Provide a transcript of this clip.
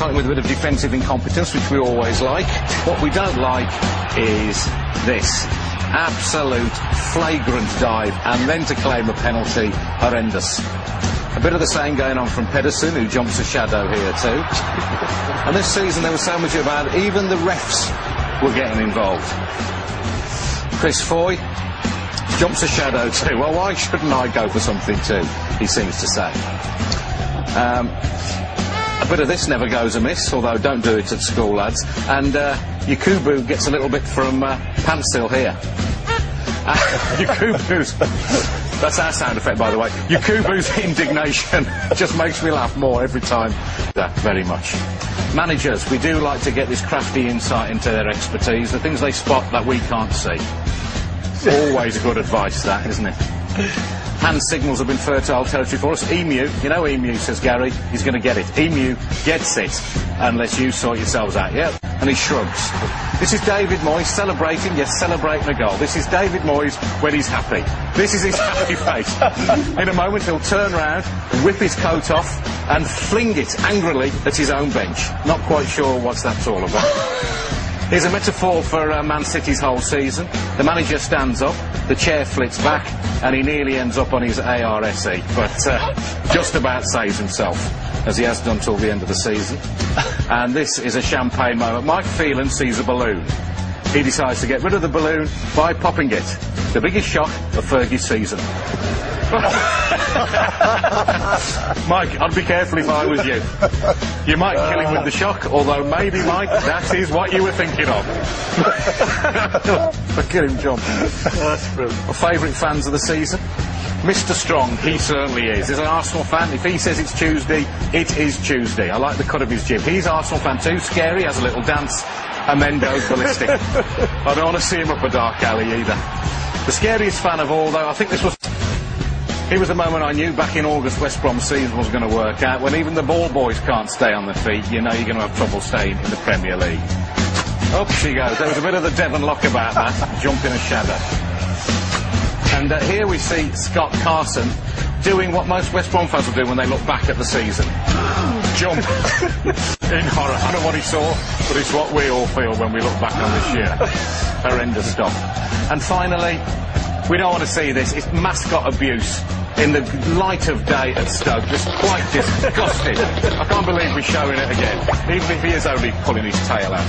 something with a bit of defensive incompetence, which we always like. What we don't like is this. Absolute flagrant dive, and then to claim a penalty, horrendous. A bit of the same going on from Pedersen, who jumps a shadow here too. And this season there was so much about it, even the refs were getting involved. Chris Foy jumps a shadow too. Well, why shouldn't I go for something too, he seems to say. A bit of this never goes amiss, although don't do it at school, lads. And Yakubu gets a little bit from Pantsil here. Yakubu's... That's our sound effect, by the way. Yakubu's indignation just makes me laugh more every time. Very much. Managers, we do like to get this crafty insight into their expertise, the things they spot that we can't see. Always good advice, that, isn't it? Hand signals have been fertile territory for us. Emu, you know Emu, says Gary, he's going to get it. Emu gets it, unless you sort yourselves out. Yep. And he shrugs. This is David Moyes celebrating, yes, celebrating a goal. This is David Moyes when he's happy. This is his happy face. In a moment he'll turn round, whip his coat off, and fling it angrily at his own bench. Not quite sure what that's all about. Here's a metaphor for Man City's whole season. The manager stands up, the chair flits back, and he nearly ends up on his ARSE, but just about saves himself, as he has done till the end of the season. And this is a champagne moment. Mike Phelan sees a balloon. He decides to get rid of the balloon by popping it. The biggest shock of Fergie's season. Mike, I'd be careful if I was you. You might kill him with the shock, although maybe, Mike, that is what you were thinking of. Look at him jump. That's brilliant. My favourite fans of the season? Mr. Strong, he certainly is. As an Arsenal fan, if he says it's Tuesday, it is Tuesday. I like the cut of his jib. He's Arsenal fan too. Scary, has a little dance, and then goes ballistic. I don't want to see him up a dark alley either. The scariest fan of all, though, I think this was... Here was the moment I knew back in August West Brom's season was going to work out. When even the ball boys can't stay on their feet, you know you're going to have trouble staying in the Premier League. Up she goes. There was a bit of the Devon Lock about that, jumping a shadow. And here we see Scott Carson doing what most West Brom fans will do when they look back at the season. Jump in horror. I don't know what he saw, but it's what we all feel when we look back on this year. Horrendous stuff. And finally, we don't want to see this. It's mascot abuse in the light of day at Stoke. Just quite disgusting. I can't believe we're showing it again, even if he is only pulling his tail out.